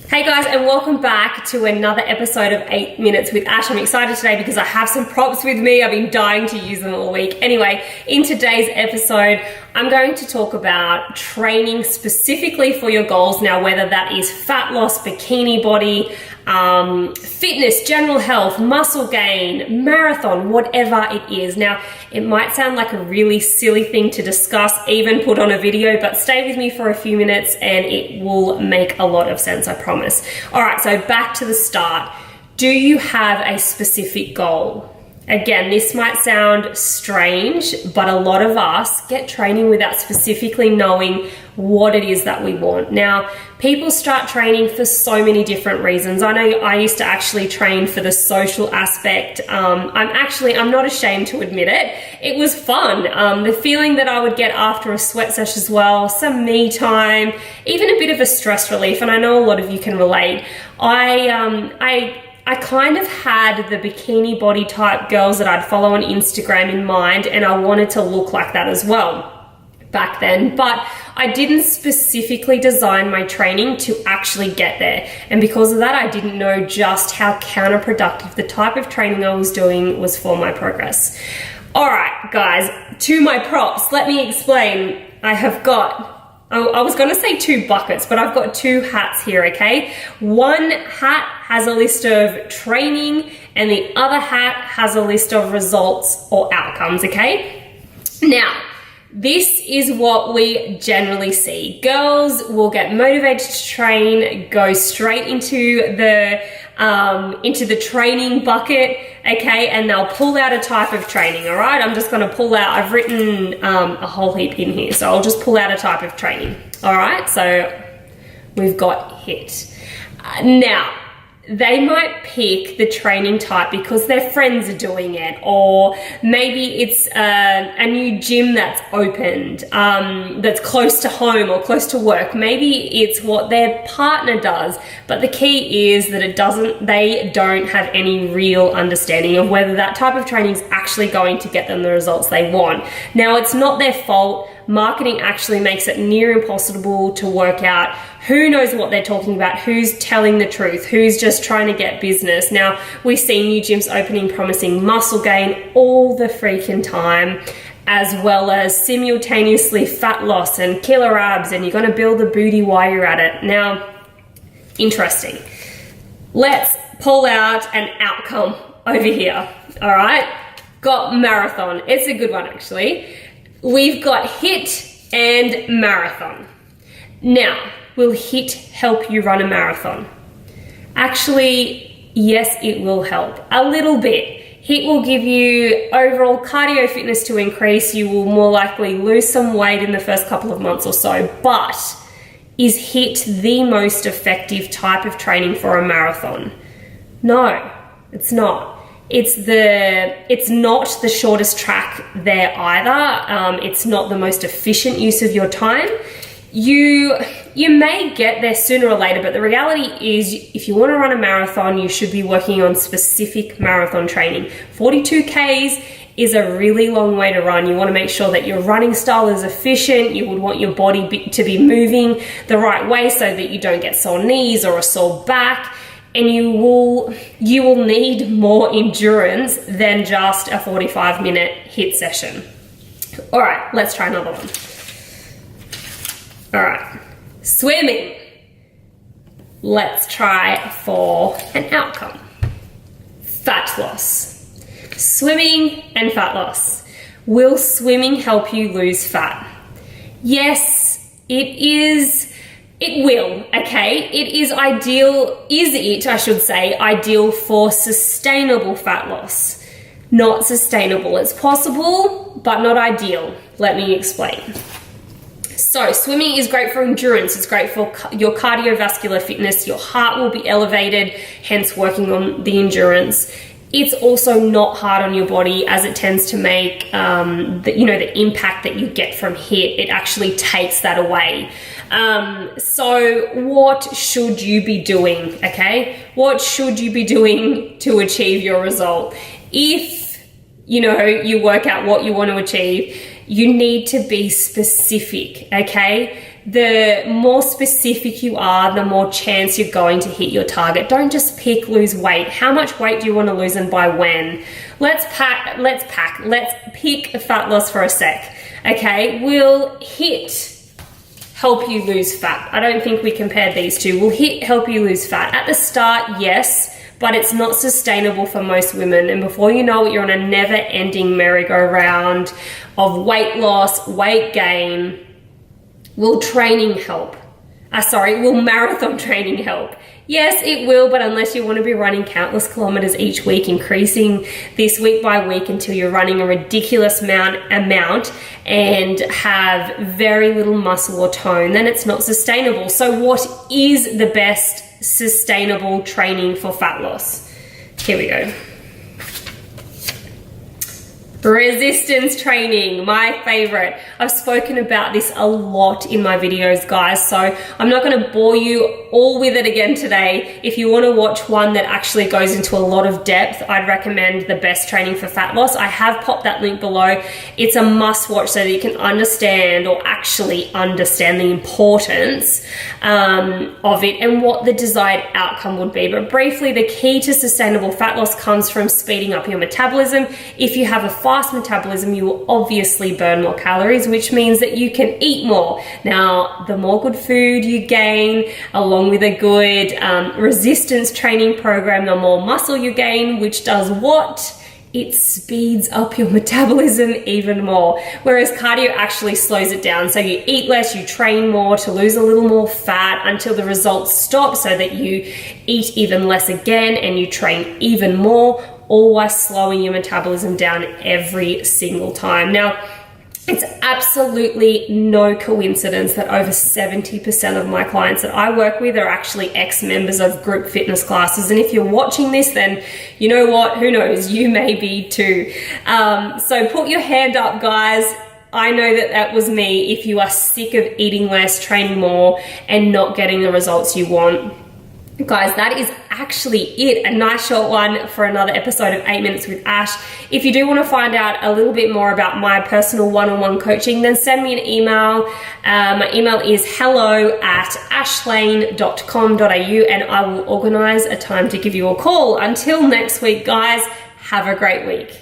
Hey guys, and welcome back to another episode of 8 Minutes with Ash. I'm excited today because I have some props with me. I've been dying to use them all week. Anyway, in today's episode, I'm going to talk about training specifically for your goals. Now, whether that is fat loss, bikini body, fitness, general health, muscle gain, marathon, whatever it is. Now, it might sound like a really silly thing to discuss, even put on a video, but stay with me for a few minutes and it will make a lot of sense, I promise. All right, so back to the start. Do you have a specific goal? Again, this might sound strange, but a lot of us get training without specifically knowing what it is that we want. Now, people start training for so many different reasons. I know I used to actually train for the social aspect. I'm not ashamed to admit it. It was fun. The feeling that I would get after a sweat session as well, some me time, even a bit of a stress relief. And I know a lot of you can relate. I kind of had the bikini body type girls that I'd follow on Instagram in mind, and I wanted to look like that as well back then, but I didn't specifically design my training to actually get there. And because of that, I didn't know just how counterproductive the type of training I was doing was for my progress. All right, guys, to my props, let me explain. I have got I was going to say two buckets, but I've got two hats here, okay? One hat has a list of training and the other hat has a list of results or outcomes, okay? Now, this is what we generally see. Girls will get motivated to train, go straight into the training bucket, okay, and they'll pull out a type of training. All right, I'm just going to pull out, I've written a whole heap in here, so I'll just pull out a type of training. All right, so we've got HIIT. Now, they might pick the training type because their friends are doing it, or maybe it's a new gym that's opened, that's close to home or close to work. Maybe it's what their partner does, but the key is that they don't have any real understanding of whether that type of training is actually going to get them the results they want. Now, it's not their fault. Marketing actually makes it near impossible to work out who knows what they're talking about, who's telling the truth, who's just trying to get business. Now, we see new gyms opening promising muscle gain all the freaking time, as well as simultaneously fat loss and killer abs, and you're gonna build the booty while you're at it. Now, interesting. Let's pull out an outcome over here, all right? Got marathon, it's a good one actually. We've got HIIT and marathon. Now, will HIIT help you run a marathon? Actually, yes, it will help a little bit. HIIT will give you overall cardio fitness to increase. You will more likely lose some weight in the first couple of months or so, but is HIIT the most effective type of training for a marathon? No, it's not. It's not the shortest track there either. It's not the most efficient use of your time. You may get there sooner or later, but the reality is if you want to run a marathon, you should be working on specific marathon training. 42 Ks is a really long way to run. You want to make sure that your running style is efficient. You would want your body to be moving the right way so that you don't get sore knees or a sore back. And you will need more endurance than just a 45-minute HIIT session. All right, let's try another one. All right, swimming. Let's try for an outcome. Fat loss. Swimming and fat loss. Will swimming help you lose fat? Yes, it will, okay? It is ideal for sustainable fat loss. Not sustainable. It's possible, but not ideal. Let me explain. So swimming is great for endurance. It's great for your cardiovascular fitness. Your heart will be elevated, hence working on the endurance. It's also not hard on your body as it tends to make the impact that you get from HIIT. It actually takes that away. So what should you be doing, okay? What should you be doing to achieve your result? If, you work out what you want to achieve, you need to be specific, okay? the more specific you are, the more chance you're going to hit your target. Don't just pick lose weight. How much weight do you want to lose and by when? Let's pick fat loss for a sec. Okay, will HIIT help you lose fat? I don't think we compare these two. Will HIIT help you lose fat? At the start, yes, but it's not sustainable for most women. And before you know it, you're on a never-ending merry-go-round of weight loss, weight gain. Will training help? Will marathon training help? Yes, it will, but unless you want to be running countless kilometers each week, increasing this week by week until you're running a ridiculous amount and have very little muscle or tone, then it's not sustainable. So what is the best sustainable training for fat loss? Here we go. Resistance training, my favorite. I've spoken about this a lot in my videos, guys, so I'm not going to bore you all with it again today. If you want to watch one that actually goes into a lot of depth, I'd recommend the best training for fat loss. I have popped that link below. It's a must watch so that you can understand, or actually understand, the importance of it and what the desired outcome would be. But briefly, the key to sustainable fat loss comes from speeding up your metabolism. If you have a fast metabolism, you will obviously burn more calories, which means that you can eat more. Now, the more good food you gain, along with a good resistance training program, the more muscle you gain, which does what? It speeds up your metabolism even more. Whereas cardio actually slows it down. So you eat less, you train more to lose a little more fat until the results stop, so that you eat even less again and you train even more, all while slowing your metabolism down every single time. Now, it's absolutely no coincidence that over 70% of my clients that I work with are actually ex-members of group fitness classes. And if you're watching this, then you know what? Who knows? You may be too. So put your hand up, guys. I know that that was me. If you are sick of eating less, training more, and not getting the results you want. Guys, that is actually it. A nice short one for another episode of 8 Minutes with Ash. If you do want to find out a little bit more about my personal one-on-one coaching, then send me an email. My email is hello@ashlane.com.au, and I will organize a time to give you a call. Until next week, guys, have a great week.